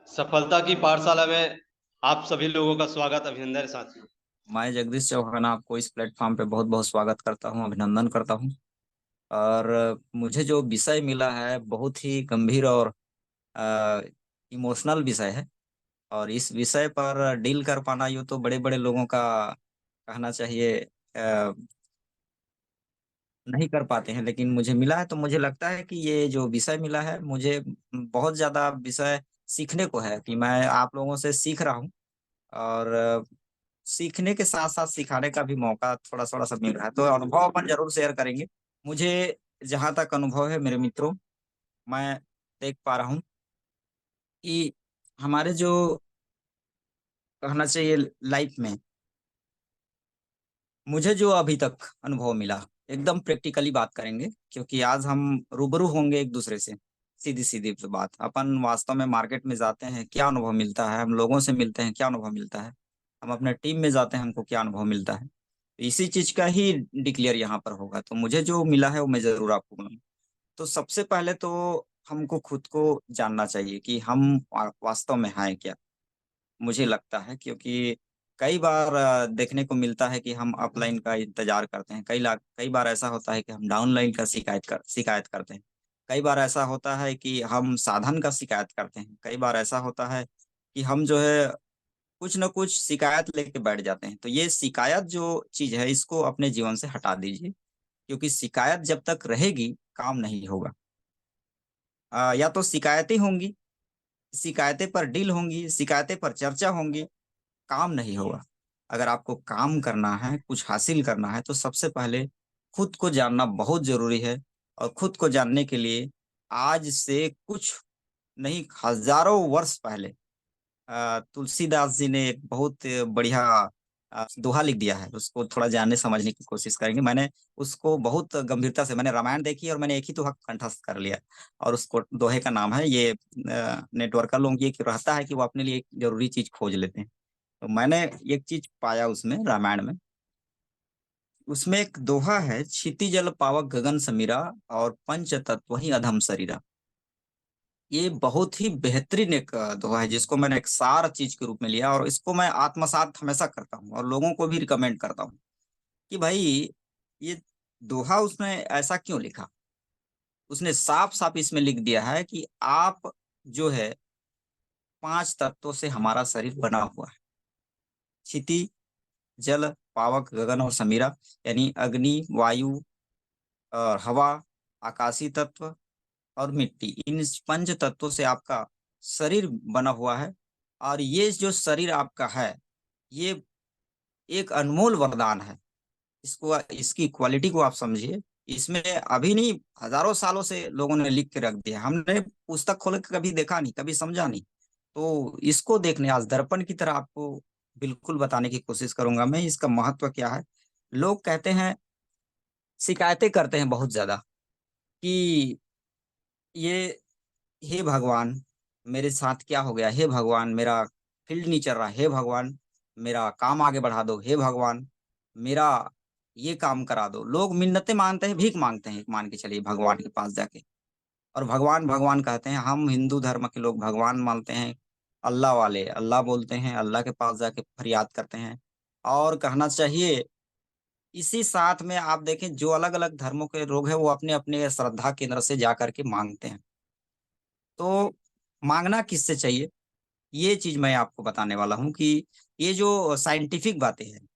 सफलता की पाठशाला में आप सभी लोगों का स्वागत, अभिनंदन साथियों। मैं जगदीश चौहान आपको इस प्लेटफॉर्म पे बहुत बहुत स्वागत करता हूं, अभिनंदन करता हूं। और मुझे जो विषय मिला है बहुत ही गंभीर और इमोशनल विषय है। और इस विषय पर डील कर पाना यूँ तो बड़े बड़े लोगों का कहना चाहिए नहीं कर पाते हैं, लेकिन मुझे मिला है तो मुझे लगता है कि ये जो विषय मिला है मुझे बहुत ज्यादा विषय सीखने को है कि मैं आप लोगों से सीख रहा हूँ। और सीखने के साथ साथ सिखाने का भी मौका थोड़ा थोड़ा सा मिल रहा है, तो अनुभव अपन जरूर शेयर करेंगे। मुझे जहां तक अनुभव है मेरे मित्रों, मैं देख पा रहा हूँ कि हमारे जो कहना चाहिए लाइफ में मुझे जो अभी तक अनुभव मिला, एकदम प्रैक्टिकली बात करेंगे क्योंकि आज हम रूबरू होंगे एक दूसरे से। सीधी सीधी सी बात, अपन वास्तव में मार्केट में जाते हैं क्या अनुभव मिलता है, हम लोगों से मिलते हैं क्या अनुभव मिलता है, हम अपने टीम में जाते हैं हमको क्या अनुभव मिलता है। तो इसी चीज का ही डिक्लेयर यहाँ पर होगा, तो मुझे जो मिला है वो मैं जरूर आपको बोलूँगा। तो सबसे पहले तो हमको खुद को जानना चाहिए कि हम वास्तव में हैं क्या। मुझे लगता है क्योंकि कई बार देखने को मिलता है कि हम अपलाइन का इंतजार करते हैं, कई बार ऐसा होता है कि हम डाउनलाइन का शिकायत करते हैं। कई बार ऐसा होता है कि हम साधन का शिकायत करते हैं। कई बार ऐसा होता है कि हम जो है कुछ न कुछ शिकायत लेके बैठ जाते हैं। तो ये शिकायत जो चीज है इसको अपने जीवन से हटा दीजिए, क्योंकि शिकायत जब तक रहेगी काम नहीं होगा। या तो शिकायतें होंगी, शिकायतें पर डील होंगी, शिकायतें पर चर्चा होंगी, काम नहीं होगा। अगर आपको काम करना है, कुछ हासिल करना है, तो सबसे पहले खुद को जानना बहुत जरूरी है। और खुद को जानने के लिए आज से कुछ नहीं, हजारों वर्ष पहले तुलसीदास जी ने एक बहुत बढ़िया दोहा लिख दिया है। उसको थोड़ा जानने समझने की कोशिश करेंगे। मैंने उसको बहुत गंभीरता से, मैंने रामायण देखी और मैंने एक ही दोहा कंठस्थ कर लिया। और उसको दोहे का नाम है, ये नेटवर्क का लोग ये रहता है कि वो अपने लिए एक जरूरी चीज खोज लेते हैं। तो मैंने एक चीज पाया उसमें, रामायण में। उसमें एक दोहा है, क्षिति जल पावक गगन समीरा, और पंच तत्व ही अधम शरीरा। ये बहुत ही बेहतरीन एक दोहा है, जिसको मैंने एक सार चीज के रूप में लिया और इसको मैं आत्मसात हमेशा करता हूँ और लोगों को भी रिकमेंड करता हूँ कि भाई ये दोहा उसने ऐसा क्यों लिखा। उसने साफ साफ इसमें लिख दिया है कि आप जो है, पांच तत्वों से हमारा शरीर बना हुआ है। क्षिति, जल, पावक, गगन और समीरा, यानी अग्नि, वायु और हवा, आकाशीय तत्व और मिट्टी। इन पंच तत्वों से आपका शरीर बना हुआ है। और ये जो शरीर आपका है, ये एक अनमोल वरदान है। इसको, इसकी क्वालिटी को आप समझिए। इसमें अभी नहीं, हजारों सालों से लोगों ने लिख के रख दिया, हमने पुस्तक खोल के कभी देखा नहीं, कभी समझा नहीं। तो इसको देखने आज दर्पण की तरह आपको बिल्कुल बताने की कोशिश करूंगा मैं, इसका महत्व क्या है। लोग कहते हैं, शिकायतें करते हैं बहुत ज्यादा कि ये, हे भगवान मेरे साथ क्या हो गया, हे भगवान मेरा फील्ड नहीं चल रहा, हे भगवान मेरा काम आगे बढ़ा दो, हे भगवान मेरा ये काम करा दो। लोग मिन्नतें मानते हैं, भीख मांगते हैं, मान के चलिए भगवान के पास जाके। और भगवान भगवान कहते हैं। हम हिंदू धर्म के लोग भगवान मानते हैं, अल्लाह वाले अल्लाह बोलते हैं, अल्लाह के पास जाके फरियाद करते हैं। और कहना चाहिए इसी साथ में आप देखें, जो अलग अलग धर्मों के लोग हैं वो अपने अपने श्रद्धा केंद्र से जा करके मांगते हैं। तो मांगना किससे चाहिए, ये चीज मैं आपको बताने वाला हूँ कि ये जो साइंटिफिक बातें हैं,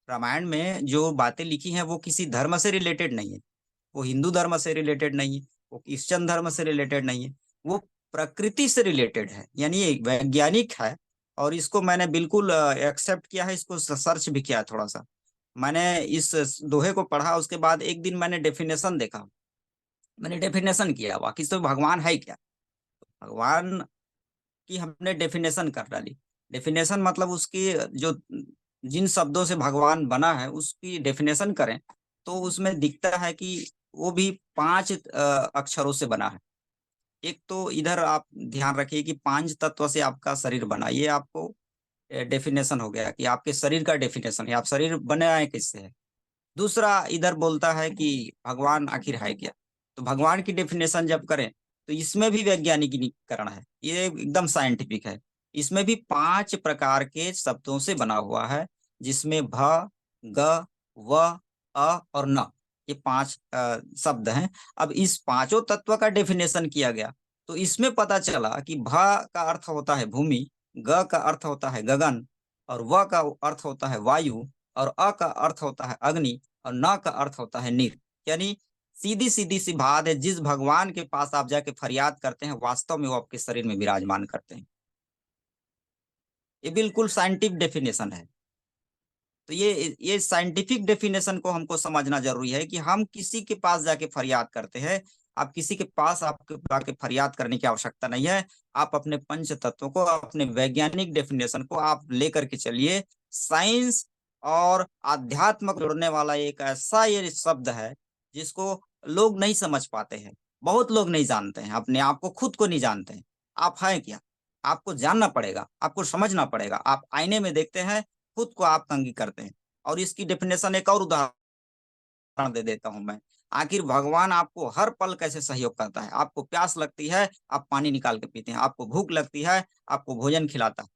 रामायण में जो बातें लिखी हैं वो किसी धर्म से रिलेटेड नहीं है। वो हिंदू धर्म से रिलेटेड नहीं है, वो क्रिश्चियन धर्म से रिलेटेड नहीं है। वो प्रकृति से रिलेटेड है, यानी ये वैज्ञानिक है। और इसको मैंने बिल्कुल एक्सेप्ट किया है, इसको सर्च भी किया है थोड़ा सा। मैंने इस दोहे को पढ़ा, उसके बाद एक दिन मैंने डेफिनेशन देखा। मैंने डेफिनेशन किया वाकई तो भगवान है क्या। भगवान की हमने डेफिनेशन कर डाली। डेफिनेशन मतलब उसकी जो, जिन शब्दों से भगवान बना है उसकी डेफिनेशन करें, तो उसमें दिखता है कि वो भी पांच अक्षरों से बना है। एक तो इधर आप ध्यान रखिए कि पांच तत्व से आपका शरीर बना, ये आपको डेफिनेशन हो गया कि आपके शरीर का डेफिनेशन है, आप शरीर बने आए किससे है। दूसरा इधर बोलता है कि भगवान आखिर है क्या। तो भगवान की डेफिनेशन जब करें तो इसमें भी वैज्ञानिकीकरण है, ये एकदम साइंटिफिक है। इसमें भी 5 प्रकार के शब्दों से बना हुआ है, जिसमें भ, ग, व, अ और न, ये 5 शब्द हैं। अब इस पांचों तत्व का डेफिनेशन किया गया, तो इसमें पता चला कि भ का अर्थ होता है भूमि, ग का अर्थ होता है गगन, और व का अर्थ होता है वायु, और अ का अर्थ होता है अग्नि, और न का अर्थ होता है नीर। यानी सीधी सीधी सी बात है, जिस भगवान के पास आप जाके फरियाद करते हैं, वास्तव में वो आपके शरीर में विराजमान करते हैं। ये बिल्कुल साइंटिफिक डेफिनेशन है। तो ये साइंटिफिक डेफिनेशन को हमको समझना जरूरी है कि हम किसी के पास जाके फरियाद करते हैं। आप किसी के पास आपके जाके फरियाद करने की आवश्यकता नहीं है। आप अपने पंच तत्वों को, अपने वैज्ञानिक डेफिनेशन को आप लेकर के चलिए। साइंस और आध्यात्म को जोड़ने वाला एक ऐसा ये शब्द है जिसको लोग नहीं समझ पाते हैं। बहुत लोग नहीं जानते हैं, अपने आप को, खुद को नहीं जानते हैं। आप हैं क्या, आपको जानना पड़ेगा, आपको समझना पड़ेगा। आप आईने में देखते हैं, खुद को आप कंगी करते हैं। और इसकी डेफिनेशन एक और उदाहरण दे देता हूं मैं। आखिर भगवान आपको हर पल कैसे सहयोग करता है। आपको प्यास लगती है, आप पानी निकाल के पीते हैं। आपको भूख लगती है, आपको भोजन खिलाता है।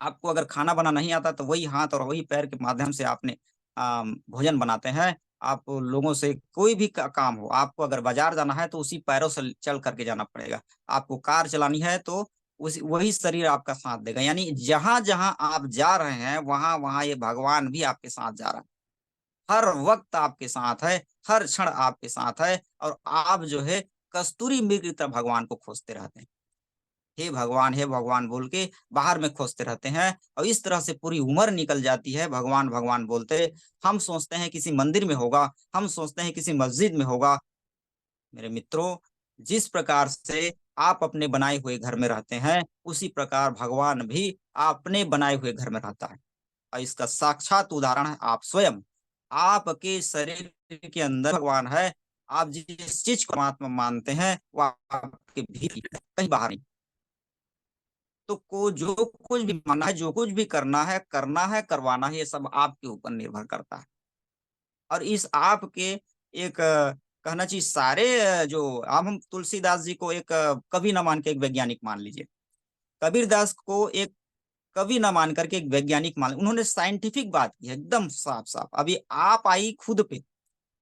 आपको अगर खाना बनाना नहीं आता तो वही हाथ और वही पैर के माध्यम से आपने भोजन बनाते हैं। आप लोगों से कोई भी काम हो, आपको अगर बाजार जाना है तो उसी पैरों से चल करके जाना पड़ेगा। आपको कार चलानी है तो उसी वही शरीर आपका साथ देगा। यानी जहां जहां आप जा रहे हैं, वहां वहां ये भगवान भी आपके साथ जा रहा है। हर वक्त आपके साथ है, हर क्षण आपके साथ है। और आप जो है कस्तूरी मृग की तरह भगवान को खोजते रहते हैं। हे भगवान बोल के बाहर में खोजते रहते हैं। और इस तरह से पूरी उम्र निकल जाती है भगवान भगवान बोलते। हम सोचते हैं किसी मंदिर में होगा, हम सोचते हैं किसी मस्जिद में होगा। मेरे मित्रों, जिस प्रकार से आप अपने बनाए हुए घर में रहते हैं, उसी प्रकार भगवान भी अपने बनाए हुए घर में रहता है। और इसका साक्षात उदाहरण है आप स्वयं। आपके शरीर के अंदर भगवान है। आप जिस चीज को परमात्मा मानते हैं वो आपके भीतर है, कहीं बाहर नहीं। तो को जो कुछ भी मानना है, जो कुछ भी करना है, करवाना है, ये सब आपके ऊपर निर्भर करता है। और इस आप के एक कहना चाहिए सारे जो हम तुलसीदास जी को एक कवि न मान के एक वैज्ञानिक मान लीजिए। कबीरदास को एक कवि न मान करके एक वैज्ञानिक मान, उन्होंने साइंटिफिक बात की है एकदम साफ साफ। अभी आप आई खुद पे,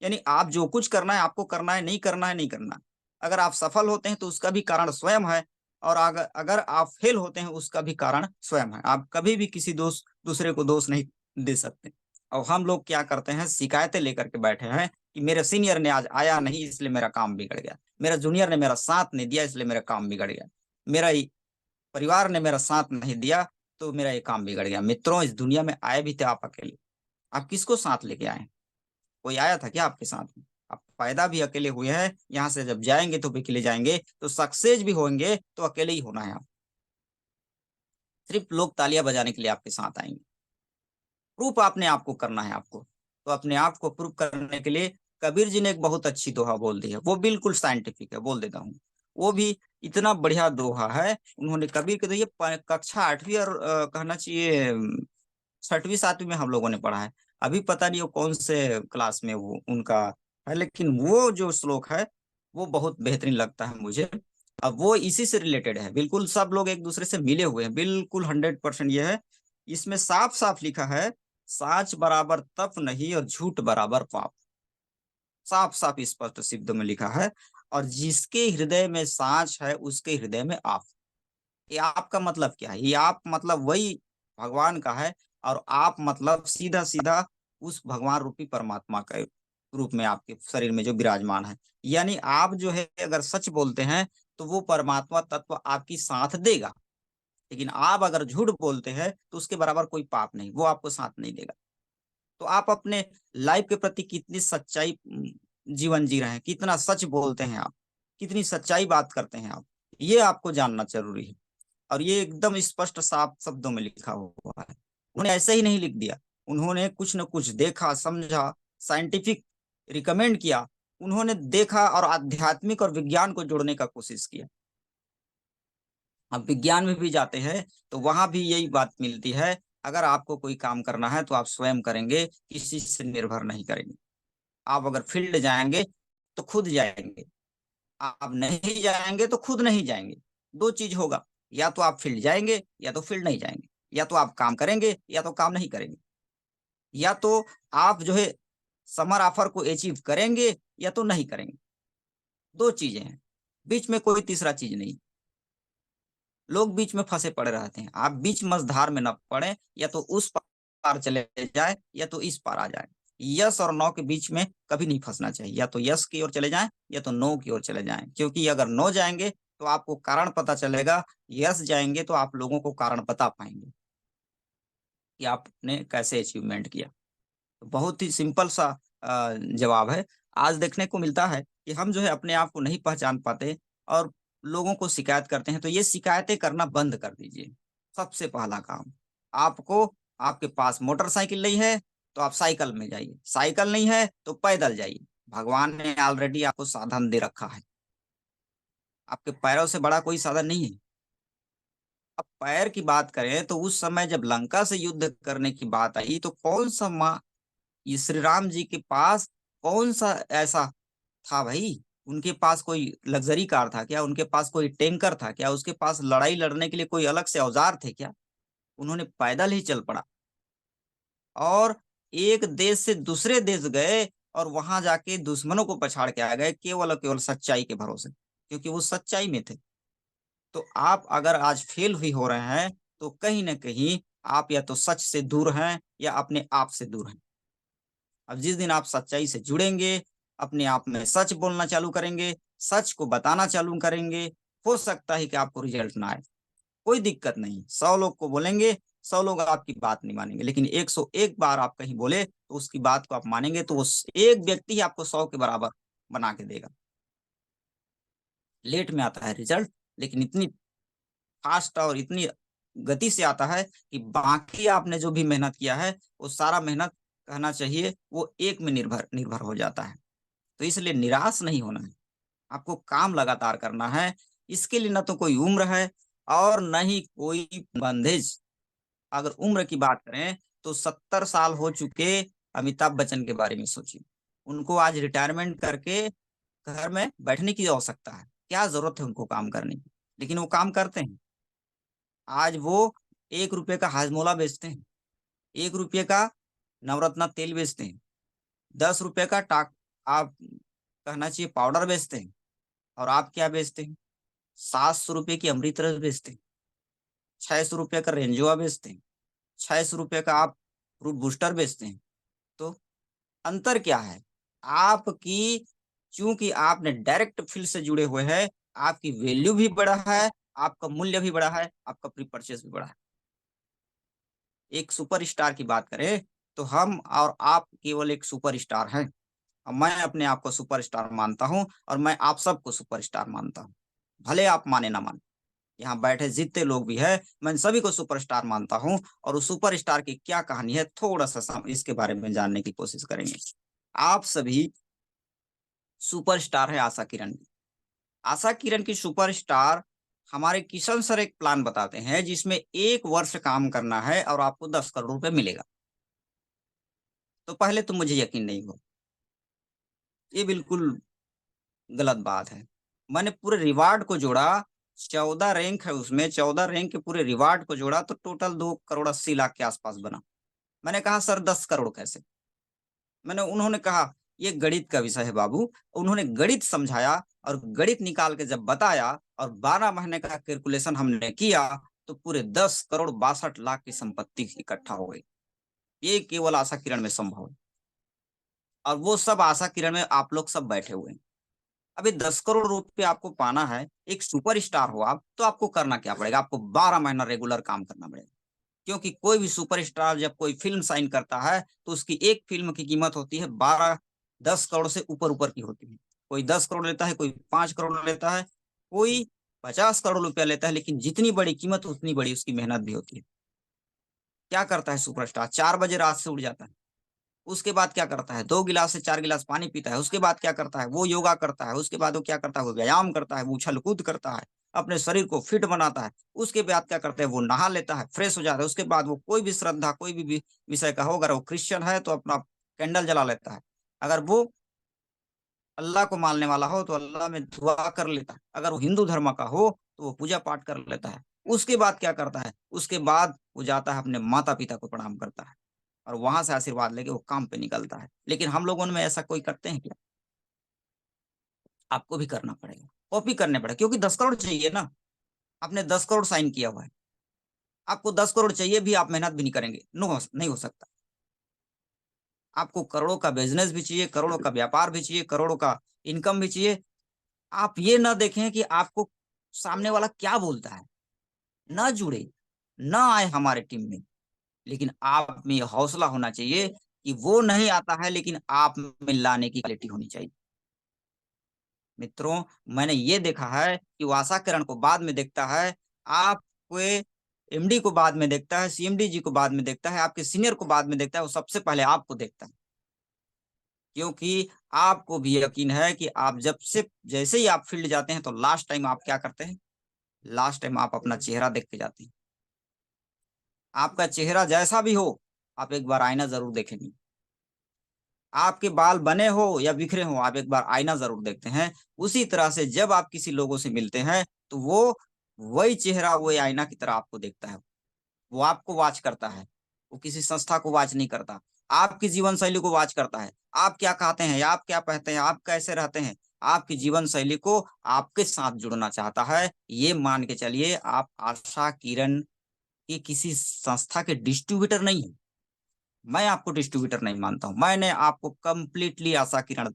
यानी आप जो कुछ करना है आपको करना है, नहीं करना है नहीं करना। अगर आप सफल होते हैं तो उसका भी कारण स्वयं है, और अगर अगर आप फेल होते हैं उसका भी कारण स्वयं है। आप कभी भी किसी दूसरे को दोष नहीं दे सकते। और हम लोग क्या करते हैं, शिकायतें लेकर के बैठे हैं कि मेरे सीनियर ने आज आया नहीं इसलिए मेरा काम बिगड़ गया, मेरा जूनियर ने मेरा साथ नहीं दिया इसलिए मेरा काम बिगड़ गया, मेरा परिवार ने मेरा साथ नहीं दिया तो मेरा ये काम बिगड़ गया। मित्रों, इस दुनिया में आए भी थे आप अकेले। आप किसको साथ लेके आए? कोई आया था क्या आपके साथ में? आप पैदा भी अकेले हुए हैं, यहाँ से जब जाएंगे तो भी अकेले जाएंगे, तो सक्सेस भी होंगे तो अकेले ही होना है। आप सिर्फ लोग तालियां बजाने के लिए आपके साथ आएंगे। प्रूफ आपने आपको करना है आपको। तो अपने आप को प्रूफ करने के लिए कबीर जी ने एक बहुत अच्छी दोहा बोल दी है, वो बिल्कुल साइंटिफिक है, बोल देता हूँ। वो भी इतना बढ़िया दोहा है। उन्होंने कबीर के, तो ये कक्षा 8वीं और कहना चाहिए 6वीं 7वीं में हम लोगों ने पढ़ा है। अभी पता नहीं वो कौन से क्लास में वो उनका है, लेकिन वो जो श्लोक है वो बहुत बेहतरीन लगता है मुझे। अब वो इसी से रिलेटेड है, बिल्कुल सब लोग एक दूसरे से मिले हुए हैं, बिल्कुल 100% ये है। इसमें साफ साफ लिखा है, साच बराबर तप नहीं और झूठ बराबर पाप। साफ साफ स्पष्ट शब्दों में लिखा है। और जिसके हृदय में साच है उसके हृदय में आप। ये आपका मतलब क्या है? ये आप मतलब वही भगवान का है। और आप मतलब सीधा सीधा उस भगवान रूपी परमात्मा के रूप में आपके शरीर में जो विराजमान है। यानी आप जो है अगर सच बोलते हैं तो वो परमात्मा तत्व आपकी साथ देगा। लेकिन आप अगर झूठ बोलते हैं तो उसके बराबर कोई पाप नहीं, वो आपको साथ नहीं देगा। तो आप अपने लाइफ के प्रति कितनी सच्चाई जीवन जी रहे हैं, कितना सच बोलते हैं आप, कितनी सच्चाई बात करते हैं आप, ये आपको जानना जरूरी है। और ये एकदम स्पष्ट साफ शब्दों में लिखा हुआ है। उन्होंने ऐसे ही नहीं लिख दिया, उन्होंने कुछ न कुछ देखा, समझा, साइंटिफिक रिकमेंड किया। उन्होंने देखा और आध्यात्मिक और विज्ञान को जोड़ने का कोशिश किया। अब विज्ञान में भी जाते हैं तो वहां भी यही बात मिलती है, अगर आपको कोई काम करना है तो आप स्वयं करेंगे, किसी से निर्भर नहीं करेंगे। आप अगर फील्ड जाएंगे तो खुद जाएंगे। आप नहीं जाएंगे तो खुद नहीं जाएंगे। दो चीज होगा, या तो आप फील्ड जाएंगे या तो फील्ड नहीं जाएंगे, या तो आप काम करेंगे या तो काम नहीं करेंगे, या तो आप जो है समर ऑफर को अचीव करेंगे या तो नहीं करेंगे। दो चीजें हैं, बीच में कोई तीसरा चीज नहीं। लोग बीच में फंसे पड़े रहते हैं। आप बीच मझधार में न पड़े, या तो उस पार चले जाए या तो इस पार आ जाए। यस और नो के बीच में कभी नहीं फंसना चाहिए। या तो यस की ओर चले जाएं या तो नो की ओर चले जाएं, क्योंकि अगर नो जाएंगे तो आपको कारण पता चलेगा, यस जाएंगे तो आप लोगों को कारण बता पाएंगे कि आपने कैसे अचीवमेंट किया। तो बहुत ही सिंपल सा जवाब है। आज देखने को मिलता है कि हम जो है अपने आप को नहीं पहचान पाते और लोगों को शिकायत करते हैं। तो ये शिकायतें करना बंद कर दीजिए। सबसे पहला काम आपको, आपके पास मोटरसाइकिल नहीं है तो आप साइकिल में जाइए, साइकिल नहीं है तो पैदल जाइए। भगवान ने ऑलरेडी आपको साधन दे रखा है। आपके पैरों से बड़ा कोई साधन नहीं है। अब पैर की बात करें तो उस समय जब लंका से युद्ध करने की बात आई तो कौन सा माँ, ये श्री राम जी के पास कौन सा ऐसा था भाई? उनके पास कोई लग्जरी कार था क्या? उनके पास कोई टैंकर था क्या? उसके पास लड़ाई लड़ने के लिए कोई अलग से औजार थे क्या? उन्होंने पैदल ही चल पड़ा और एक देश से दूसरे देश गए और वहां जाके दुश्मनों को पछाड़ के आ गए, केवल और केवल सच्चाई के भरोसे, क्योंकि वो सच्चाई में थे। तो आप अगर आज फेल भी हो रहे हैं तो कहीं ना कहीं आप या तो सच से दूर हैं या अपने आप से दूर हैं। अब जिस दिन आप सच्चाई से जुड़ेंगे, अपने आप में सच बोलना चालू करेंगे, सच को बताना चालू करेंगे, हो सकता है कि आपको रिजल्ट ना आए, कोई दिक्कत नहीं। 100 लोग को बोलेंगे, 100 लोग आपकी बात नहीं मानेंगे, लेकिन 101 बार आप कहीं बोले तो उसकी बात को आप मानेंगे, तो उस एक व्यक्ति ही आपको 100 के बराबर बना के देगा। लेट में आता है रिजल्ट, लेकिन इतनी फास्ट और इतनी गति से आता है कि बाकी आपने जो भी मेहनत किया है वो सारा मेहनत, कहना चाहिए, वो एक में निर्भर निर्भर हो जाता है। तो इसलिए निराश नहीं होना है, आपको काम लगातार करना है। इसके लिए ना तो कोई उम्र है और न ही कोई बंधेज। अगर उम्र की बात करें तो 70 साल हो चुके अमिताभ बच्चन के बारे में सोचिए। उनको आज रिटायरमेंट करके घर में बैठने की आवश्यकता है, क्या जरूरत है उनको काम करने की? लेकिन वो काम करते हैं। आज वो 1 रुपए का हाजमोला बेचते हैं, 1 रुपए का नवरत्न तेल बेचते हैं, 10 रुपए का टाक, आप कहना चाहिए, पाउडर बेचते हैं। और आप क्या बेचते हैं? 700 रुपए की अमृत रस बेचते हैं, 600 रुपए का रेंजोआ बेचते हैं, 600 रुपए का आप फ्रूट बूस्टर बेचते हैं। तो अंतर क्या है? आपकी, चूंकि आपने डायरेक्ट फील्ड से जुड़े हुए हैं, आपकी वैल्यू भी बढ़ा है, आपका मूल्य भी बढ़ा है, आपका प्री परचेस भी बढ़ा है। एक सुपरस्टार की बात करें तो हम और आप केवल एक सुपरस्टार हैं। और मैं अपने आप को सुपरस्टार मानता हूं और मैं आप सबको सुपरस्टार मानता हूं, भले आप माने ना माने। यहाँ बैठे जितने लोग भी हैं, मैं इन सभी को सुपरस्टार मानता हूं। और उस सुपरस्टार की क्या कहानी है, थोड़ा सा इसके बारे में जानने की कोशिश करेंगे। आप सभी सुपरस्टार है आशा किरण की। आशा किरण की सुपरस्टार हमारे किशन सर एक प्लान बताते हैं जिसमें 1 वर्ष काम करना है और आपको 10 करोड़ रुपए मिलेगा। तो पहले तो मुझे यकीन नहीं हो, ये बिल्कुल गलत बात है। मैंने पूरे रिवार्ड को जोड़ा, 14 रैंक है उसमें, 14 रैंक के पूरे रिवार्ड को जोड़ा तो टोटल 2 करोड़ 80 लाख के आसपास बना। मैंने कहा सर 10 करोड़ कैसे? उन्होंने कहा ये गणित का विषय है बाबू। उन्होंने गणित समझाया और गणित निकाल के जब बताया और 12 महीने का कैलकुलेशन हमने किया तो पूरे 10 करोड़ 62 लाख की संपत्ति इकट्ठा हो गई। ये केवल आशा किरण में संभव है। और वो सब आशा किरण में आप लोग सब बैठे हुए हैं। अभी 10 करोड़ रुपए आपको पाना है, एक सुपरस्टार हो आप, तो आपको करना क्या पड़ेगा? आपको 12 महीना रेगुलर काम करना पड़ेगा। क्योंकि कोई भी सुपरस्टार जब कोई फिल्म साइन करता है तो उसकी एक फिल्म की कीमत होती है 10 करोड़ से ऊपर ऊपर की होती है। कोई 10 करोड़ लेता है, कोई 5 करोड़ लेता है, कोई 50 करोड़ रुपया लेता है, लेकिन जितनी बड़ी कीमत उतनी बड़ी उसकी मेहनत भी होती है। क्या करता है सुपरस्टार? 4 बजे रात से उठ जाता है, उसके बाद क्या करता है? 2 गिलास से 4 गिलास पानी पीता है, उसके बाद क्या करता है? वो योगा करता है, उसके बाद वो क्या करता है? वो व्यायाम करता है, वो उछल कूद करता है, अपने शरीर को फिट बनाता है। उसके बाद क्या करते हैं? वो नहा लेता है, फ्रेश हो जाता है। उसके बाद वो कोई भी श्रद्धा, कोई भी विषय का हो, अगर वो क्रिश्चियन है तो अपना कैंडल जला लेता है। अगर वो अल्लाह को मानने वाला हो तो अल्लाह में दुआ कर लेता है, अगर वो हिंदू धर्म का हो तो वो पूजा पाठ कर लेता है। उसके बाद क्या करता है, उसके बाद वो जाता है अपने माता पिता को प्रणाम करता है और वहां से आशीर्वाद लेके वो काम पे निकलता है। लेकिन हम लोगों में ऐसा कोई करते हैं क्या? आपको भी करना पड़ेगा, कॉपी करने पड़ेगा, क्योंकि 10 करोड़ चाहिए ना। आपने 10 करोड़ साइन किया हुआ है, आपको 10 करोड़ चाहिए भी, आप मेहनत भी नहीं करेंगे, नहीं हो सकता। आपको करोड़ों का बिजनेस भी चाहिए, करोड़ों का व्यापार भी चाहिए, करोड़ों का इनकम भी चाहिए। आप ये ना देखें कि आपको सामने वाला क्या बोलता है, ना जुड़े, ना आए हमारे टीम में, लेकिन आप में ये हौसला होना चाहिए कि वो नहीं आता है लेकिन आप में लाने की क्वालिटी होनी चाहिए। मित्रों, मैंने ये देखा है कि वो आशा किरण को बाद में देखता है, आपको एमडी को बाद में देखता है, सीएमडी जी को बाद में देखता है, आपके सीनियर को बाद में देखता है, वो सबसे पहले आपको देखता है। क्योंकि आपको भी यकीन है कि आप जब से जैसे ही आप फील्ड जाते हैं तो लास्ट टाइम आप क्या करते हैं, लास्ट टाइम आप अपना चेहरा देख के जाते हैं। आपका चेहरा जैसा भी हो, आप एक बार आईना जरूर देखेंगे। आपके बाल बने हो या बिखरे हो, आप एक बार आईना जरूर देखते हैं। उसी तरह से जब आप किसी लोगों से मिलते हैं तो वो वही चेहरा वही आईना की तरह आपको देखता है। वो आपको वॉच करता है, वो किसी संस्था को वॉच नहीं करता, आपकी जीवन शैली को वॉच करता है। आप क्या खाते हैं, आप क्या पहनते हैं, आप कैसे रहते हैं, आपकी जीवन शैली को आपके साथ जुड़ना चाहता है। ये मान के चलिए, आप आशा किरण की किसी संस्था के डिस्ट्रीब्यूटर नहीं है। मैं आपको डिस्ट्रीब्यूटर नहीं मानता हूं, मैंने आपको कंप्लीटली आशा किरण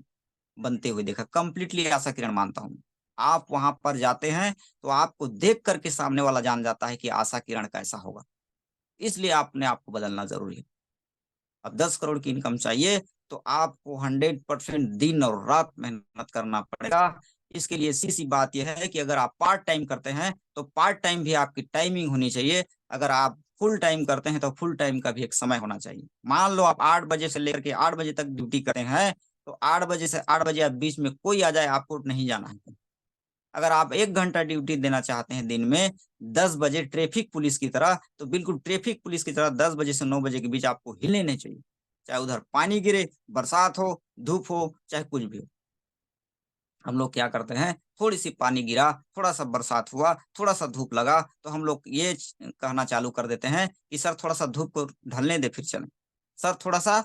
बनते हुए देखा, कंप्लीटली आशा किरण मानता हूं। आप वहां पर जाते हैं तो आपको देख करके सामने वाला जान जाता है कि आशा किरण कैसा होगा। इसलिए आपने आपको बदलना जरूरी है। अब 10 करोड़ की इनकम चाहिए तो आपको 100% दिन और रात मेहनत करना पड़ेगा। इसके लिए सी सी बात यह है कि अगर आप पार्ट टाइम करते हैं तो पार्ट टाइम भी आपकी टाइमिंग होनी चाहिए। अगर आप फुल टाइम करते हैं तो फुल टाइम का भी एक समय होना चाहिए। मान लो आप 8 बजे से लेकर के 8 बजे तक ड्यूटी करते हैं, तो 8 बजे से 8 बजे आप बीच में कोई आ जाए, आपको नहीं जाना है। अगर आप 1 घंटा ड्यूटी देना चाहते हैं दिन में, 10 बजे ट्रैफिक पुलिस की तरह, तो बिल्कुल ट्रैफिक पुलिस की तरह 10 बजे से 9 बजे के बीच आपको हिलने नहीं चाहिए। चाहे उधर पानी गिरे, बरसात हो, धूप हो, चाहे कुछ भी हो। हम लोग क्या करते हैं, थोड़ी सी पानी गिरा, थोड़ा सा बरसात हुआ, थोड़ा सा धूप लगा, तो हम लोग ये कहना चालू कर देते हैं कि सर थोड़ा सा धूप को ढलने दे फिर चलें, सर थोड़ा सा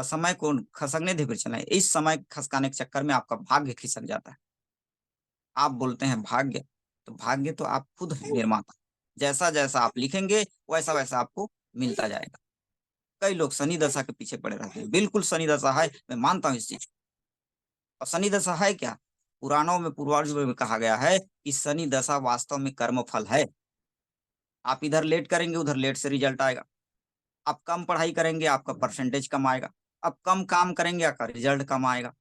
समय को खसकने दे फिर चलें। इस समय खसकाने के चक्कर में आपका भाग्य खिसक जाता है। आप बोलते हैं भाग्य, तो भाग्य तो आप खुद हैं निर्माता। जैसा जैसा आप लिखेंगे वैसा वैसा आपको मिलता जाएगा। कई लोग शनि दशा के पीछे पड़े रहते हैं, बिल्कुल शनि दशा है, मैं मानता हूँ इस चीज को। और शनि दशा है क्या, पुराणों में पूर्वार्जुन में कहा गया है कि शनि दशा वास्तव में कर्म फल है। आप इधर लेट करेंगे उधर लेट से रिजल्ट आएगा। आप कम पढ़ाई करेंगे आपका परसेंटेज कम आएगा। आप कम काम करेंगे आपका रिजल्ट कम आएगा।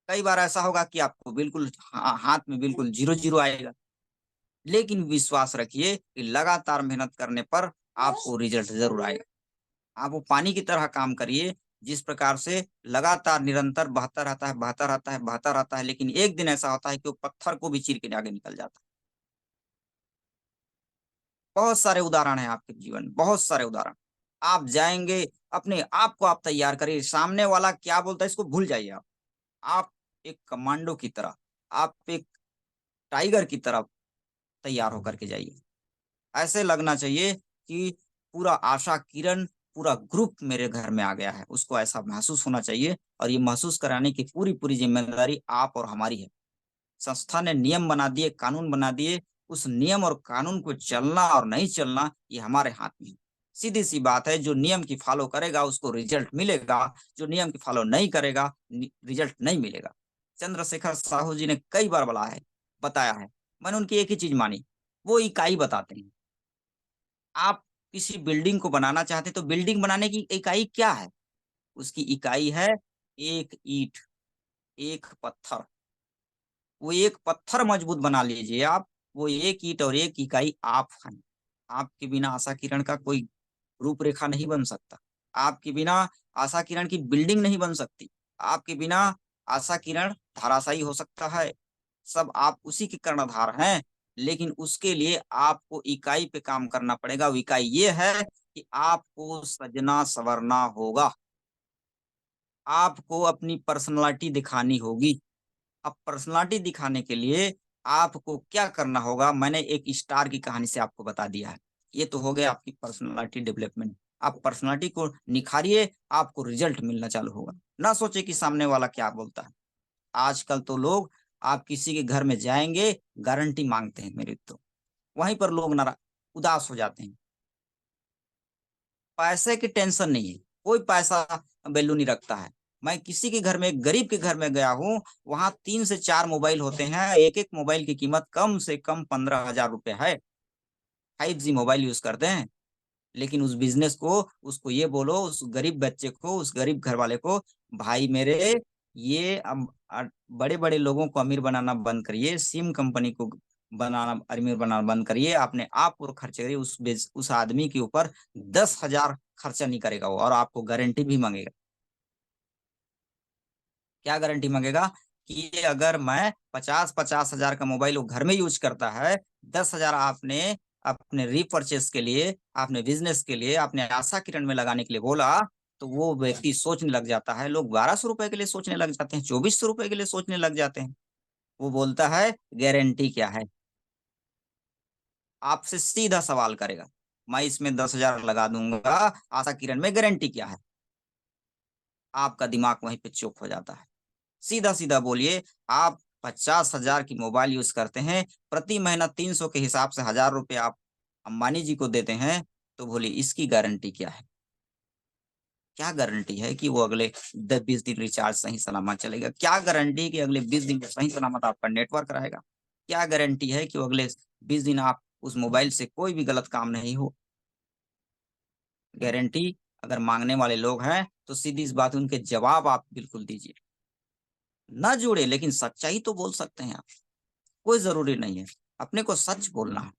कई बार ऐसा होगा कि आपको बिल्कुल हाथ में बिल्कुल जीरो जीरो आएगा। लेकिन विश्वास रखिए कि लगातार मेहनत करने पर आपको रिजल्ट जरूर आएगा। आप वो पानी की तरह काम करिए, जिस प्रकार से लगातार निरंतर बहता रहता है, बहता रहता है, बहता रहता है, लेकिन एक दिन ऐसा होता है कि वो पत्थर को भी चीर के आगे निकल जाता है। बहुत सारे उदाहरण हैं आपके जीवन में, बहुत सारे उदाहरण। आप जाएंगे, अपने आप को आप तैयार करिए, सामने वाला क्या बोलता है इसको भूल जाइए। आप एक कमांडो की तरह, आप एक टाइगर की तरह तैयार होकर के जाइए। ऐसे लगना चाहिए कि पूरा आशा किरण, पूरा ग्रुप मेरे घर में आ गया है, उसको ऐसा महसूस होना चाहिए। और ये महसूस कराने की पूरी पूरी जिम्मेदारी आप और हमारी है। संस्था ने नियम बना दिए, कानून बना दिए, उस नियम और कानून को चलना और नहीं चलना ये हमारे हाथ में है। सीधी सी बात है, जो नियम की फॉलो करेगा उसको रिजल्ट मिलेगा, जो नियम की फॉलो नहीं करेगा रिजल्ट नहीं मिलेगा। चंद्रशेखर साहू जी ने कई बार बताया है, मैंने उनकी एक ही चीज मानी, वो इकाई बताते हैं। आप किसी बिल्डिंग को बनाना चाहते हैं तो बिल्डिंग बनाने की इकाई क्या है, उसकी इकाई है एक ईंट, एक पत्थर। वो एक पत्थर मजबूत बना लीजिए आप, वो एक ईंट और एक इकाई आप हैं। आपके बिना आशा किरण का कोई रूपरेखा नहीं बन सकता। आपके बिना आशा किरण की बिल्डिंग नहीं बन सकती। आपके बिना आशा किरण धराशायी हो सकता है। सब आप उसी के कर्णधार हैं। लेकिन उसके लिए आपको इकाई पे काम करना पड़ेगा। वो इकाई ये है कि आपको सजना सवरना होगा। आपको अपनी पर्सनालिटी दिखानी होगी। अब पर्सनालिटी दिखाने के लिए आपको क्या करना होगा, मैंने एक स्टार की कहानी से आपको बता दिया है। ये तो हो गया आपकी पर्सनालिटी डेवलपमेंट। आप पर्सनालिटी को निखारिए, आपको रिजल्ट मिलना चालू होगा। ना सोचे कि सामने वाला क्या बोलता है। आजकल तो लोग, आप किसी के घर में जाएंगे, गारंटी मांगते हैं मेरे, तो वहीं पर लोग नारा उदास हो जाते हैं। पैसे की टेंशन नहीं है, कोई पैसा वैल्यू नहीं रखता है। मैं किसी के घर में, एक गरीब के घर में गया हूँ, वहां 3 से 4 मोबाइल होते हैं, एक एक मोबाइल की कीमत कम से कम 15,000 रुपए है। 5G मोबाइल यूज करते हैं। लेकिन उस बिजनेस को, उसको ये बोलो, उस गरीब बच्चे को, उस गरीब घर वाले को, भाई मेरे, ये बड़े बड़े लोगों को अमीर बनाना बंद करिए, सिम कंपनी को बनाना, अमीर बनाना बंद करिए, अपने आप पर खर्च करिए। उस आदमी के ऊपर 10,000 खर्चा नहीं करेगा वो, और आपको गारंटी भी मांगेगा। क्या गारंटी मांगेगा? कि अगर मैं 50-50 हजार का मोबाइल वो घर में यूज करता है, 10,000 आपने अपने रीपरचेस के लिए, अपने बिजनेस के लिए, अपने आशा किरण में लगाने के लिए बोला, तो वो व्यक्ति सोचने लग जाता है। लोग 1,200 रुपए के लिए सोचने लग जाते हैं, 2,400 रुपए के लिए सोचने लग जाते हैं। वो बोलता है गारंटी क्या है। आपसे सीधा सवाल करेगा, मैं इसमें 10,000 लगा दूंगा, आशा किरण में गारंटी क्या है? आपका दिमाग वहीं पे चुप हो जाता है। सीधा सीधा बोलिए, आप 50,000 की मोबाइल यूज करते हैं, प्रति महीना 300 के हिसाब से 1,000 रुपये आप अंबानी जी को देते हैं, तो बोलिए इसकी गारंटी क्या है? क्या गारंटी है कि वो अगले 10-20 दिन रिचार्ज सही सलामत चलेगा? क्या गारंटी है कि अगले 20 दिन में सही सलामत आपका नेटवर्क रहेगा? क्या गारंटी है कि वो अगले 20 दिन आप उस मोबाइल से कोई भी गलत काम नहीं हो? गारंटी अगर मांगने वाले लोग हैं, तो सीधी इस बात, उनके जवाब आप बिल्कुल दीजिए। ना जुड़े, लेकिन सच्चाई तो बोल सकते हैं आप। कोई जरूरी नहीं है, अपने को सच बोलना है,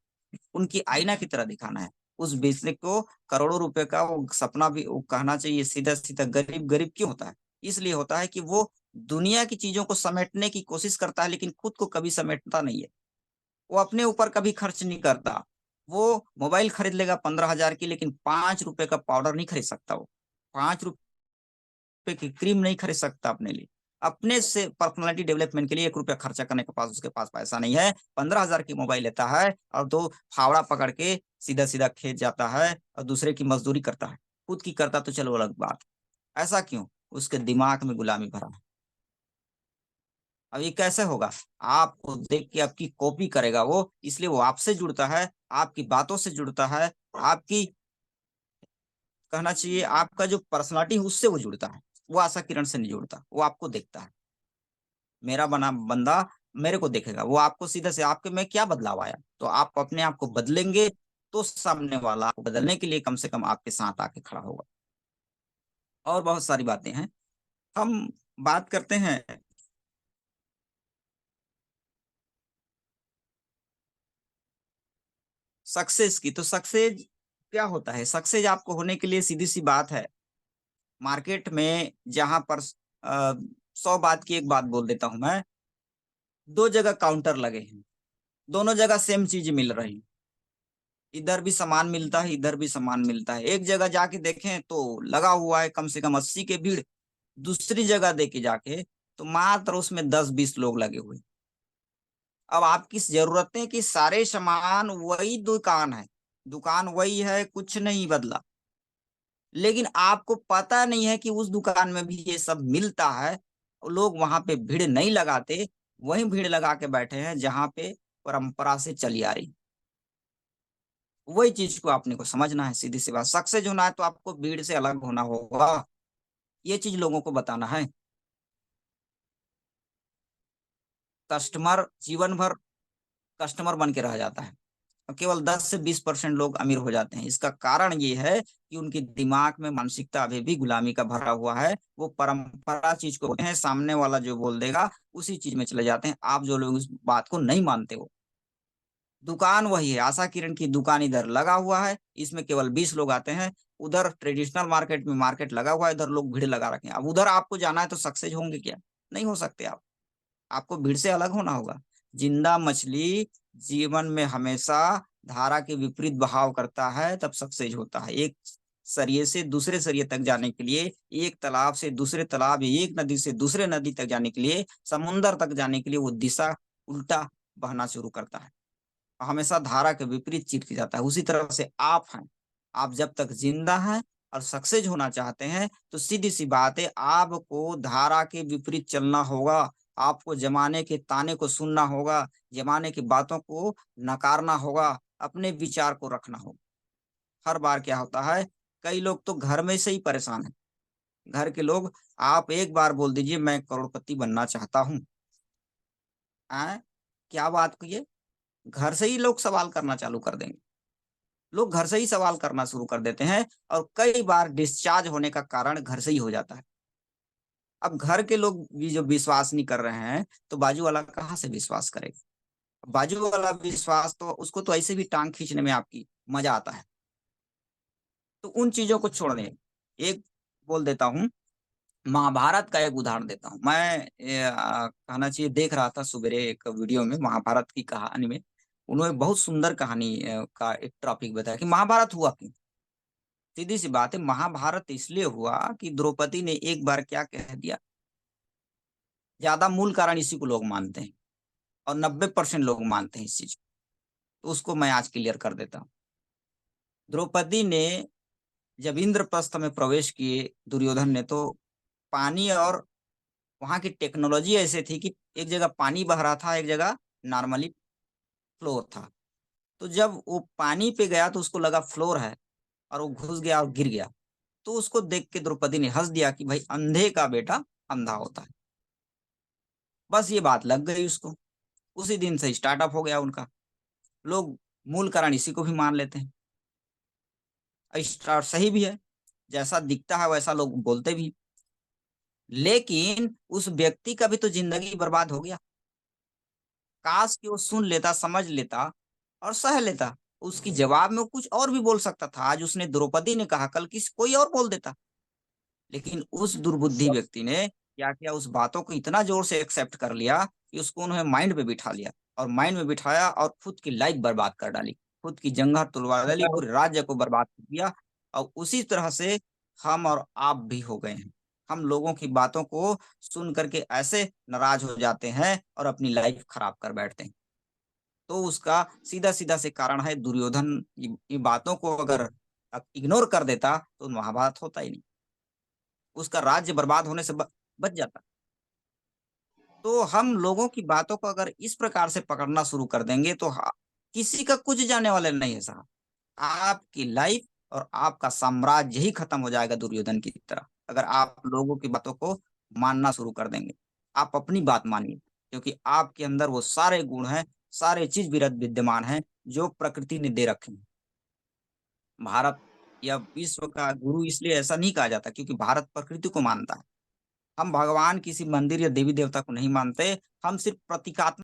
उनकी आईना की तरह दिखाना है। उस बिजनेस को करोड़ों रुपए का वो सपना भी वो कहना चाहिए, सीधा सीधा गरीब गरीब क्यों होता है? इसलिए होता है कि वो दुनिया की चीजों को समेटने की कोशिश करता है, लेकिन खुद को कभी समेटता नहीं है। वो अपने ऊपर कभी खर्च नहीं करता। वो मोबाइल खरीद लेगा 15,000 की, लेकिन 5 रुपए का पाउडर नहीं खरीद सकता। वो 5 रुपए की क्रीम नहीं खरीद सकता अपने लिए। अपने से पर्सनालिटी डेवलपमेंट के लिए 1 रुपया खर्चा करने के पास उसके पास पैसा नहीं है। 15,000 की मोबाइल लेता है और 2 फावड़ा पकड़ के सीधा सीधा खेत जाता है और दूसरे की मजदूरी करता है। खुद की करता तो चलो अलग बात। ऐसा क्यों? उसके दिमाग में गुलामी भरा है। अब ये कैसे होगा? आपको देख के आपकी कॉपी करेगा वो, इसलिए वो आपसे जुड़ता है, आपकी बातों से जुड़ता है, आपकी, कहना चाहिए आपका जो पर्सनालिटी है उससे वो जुड़ता है। वो आशा किरण से नहीं जुड़ता, वो आपको देखता है। मेरा बना बंदा मेरे को देखेगा, वो आपको सीधा से, आपके में क्या बदलाव आया, तो आप अपने आप को बदलेंगे, तो सामने वाला आपको बदलने के लिए कम से कम आपके साथ आके खड़ा होगा। और बहुत सारी बातें हैं। हम बात करते हैं सक्सेस की। तो सक्सेस क्या होता है? सक्सेस आपको होने के लिए सीधी सी बात है, मार्केट में जहां पर 100 बात की एक बात बोल देता हूं मैं। 2 जगह काउंटर लगे हैं, दोनों जगह सेम चीज मिल रही, इधर भी सामान मिलता है, इधर भी सामान मिलता है। एक जगह जाके देखें तो लगा हुआ है कम से कम 80 के भीड़, दूसरी जगह देखे जाके तो मात्र उसमें 10-20 लोग लगे हुए। अब आपकी जरूरत है कि सारे सामान वही दुकान है, दुकान वही है, कुछ नहीं बदला, लेकिन आपको पता नहीं है कि उस दुकान में भी ये सब मिलता है। लोग वहां पे भीड़ नहीं लगाते, वही भीड़ लगा के बैठे हैं जहां पे परंपरा से चली आ रही। वही चीज को आपने को समझना है। सीधी सी बात, सक्सेस होना है तो आपको भीड़ से अलग होना होगा, ये चीज लोगों को बताना है। कस्टमर जीवन भर कस्टमर बन के रह जाता है, और केवल 10 से 20% लोग अमीर हो जाते हैं। इसका कारण ये है कि उनके दिमाग में मानसिकता अभी भी गुलामी का भरा हुआ है। वो परंपरा चीज को बोलते हैं, सामने वाला जो बोल देगा उसी चीज में चले जाते हैं। आप जो लोग उस बात को नहीं मानते हो, दुकान वही है, आशा किरण की दुकान इधर लगा हुआ है, इसमें केवल 20 लोग आते हैं। उधर ट्रेडिशनल मार्केट में मार्केट लगा हुआ है, इधर लोग भीड़ लगा रखे हैं। अब उधर आपको जाना है तो सक्सेस होंगे क्या? नहीं हो सकते आप। आपको भीड़ से अलग होना होगा। जिंदा मछली जीवन में हमेशा धारा के विपरीत बहाव करता है, तब सक्सेस होता है। एक सरिये से दूसरे सरिये तक जाने के लिए, एक तालाब से दूसरे तालाब, या एक नदी से दूसरे नदी तक जाने के लिए, समुंदर तक जाने के लिए वो दिशा उल्टा बहना शुरू करता है, हमेशा धारा के विपरीत चिपक जाता है। उसी तरह से आप हैं, आप जब तक जिंदा हैं और सक्सेस होना चाहते हैं तो सीधी सी बात है, आपको धारा के विपरीत चलना होगा, आपको जमाने के ताने को सुनना होगा, जमाने की बातों को नकारना होगा, अपने विचार को रखना होगा। हर बार क्या होता है, कई लोग तो घर में से ही परेशान हैं। घर के लोग, आप एक बार बोल दीजिए मैं करोड़पति बनना चाहता हूँ, क्या बात की है, घर से ही लोग सवाल करना चालू कर देंगे। लोग घर से ही सवाल करना शुरू कर देते हैं, और कई बार डिस्चार्ज होने का कारण घर से ही हो जाता है। अब घर के लोग भी जो विश्वास नहीं कर रहे हैं, तो बाजू वाला कहाँ से विश्वास करेगा। बाजू वाला विश्वास तो उसको तो ऐसे भी टांग खींचने में आपकी मजा आता है। तो उन चीजों को छोड़ दें। एक बोल देता हूँ, महाभारत का एक उदाहरण देता हूँ मैं। कहना चाहिए, देख रहा था सुबेरे एक वीडियो में महाभारत की कहानी में, उन्होंने बहुत सुंदर कहानी का एक टॉपिक बताया कि महाभारत हुआ क्यों। सीधी सी बात है, महाभारत इसलिए हुआ कि द्रौपदी ने एक बार क्या कह दिया। ज्यादा मूल कारण इसी को लोग मानते हैं, और 90% लोग मानते हैं इस चीज को। तो उसको मैं आज क्लियर कर देता हूँ। द्रौपदी ने जब इंद्रप्रस्थ में प्रवेश किए दुर्योधन ने, तो पानी और वहां की टेक्नोलॉजी ऐसे थी कि एक जगह पानी बह रहा था, एक जगह नॉर्मली फ्लोर था। तो जब वो पानी पे गया तो उसको लगा फ्लोर है, और वो घुस गया और गिर गया। तो उसको देख के द्रौपदी ने हंस दिया कि भाई अंधे का बेटा अंधा होता है। बस ये बात लग गई उसको। उसी दिन से स्टार्टअप हो गया उनका। लोग मूल कारण इसी को भी मान लेते हैं, स्टार्ट सही भी है, जैसा दिखता है वैसा लोग बोलते भी। लेकिन उस व्यक्ति का भी तो जिंदगी बर्बाद हो गया। काश कि वो सुन लेता, समझ लेता और सह लेता। उसकी जवाब में वो कुछ और भी बोल सकता था। आज उसने द्रौपदी ने कहा, कल किसी कोई और बोल देता। लेकिन उस दुर्बुद्धि व्यक्ति ने क्या किया, उस बातों को इतना जोर से एक्सेप्ट कर लिया कि उसको उन्होंने माइंड पे बिठा लिया, और माइंड में बिठाया और खुद की लाइफ बर्बाद कर डाली, खुद की जंगह तुलवा डाली, पूरे राज्य को बर्बाद कर दिया। और उसी तरह से हम और आप भी हो गए हैं। हम लोगों की बातों को सुन करके ऐसे नाराज हो जाते हैं और अपनी लाइफ खराब कर बैठते हैं। तो उसका सीधा सीधा से कारण है दुर्योधन। ये बातों को अगर इग्नोर कर देता तो महाभारत होता ही नहीं, उसका राज्य बर्बाद होने से बच जाता। तो हम लोगों की बातों को अगर इस प्रकार से पकड़ना शुरू कर देंगे तो किसी का कुछ जाने वाले नहीं है साहब। आपकी लाइफ और आपका साम्राज्य ही खत्म हो जाएगा दुर्योधन की तरह, अगर आप लोगों की बातों को मानना शुरू कर देंगे। आप अपनी बात मानिए, क्योंकि आपके अंदर वो सारे गुण हैं, सारे चीज विद्यमान हैं जो प्रकृति ने दे रखे हैं। भारत या विश्व का गुरु इसलिए ऐसा नहीं कहा जाता क्योंकि भारत प्रकृति को मानता है। हम भगवान, किसी मंदिर या देवी देवता को नहीं मानते, हम सिर्फ प्रतीकात्मक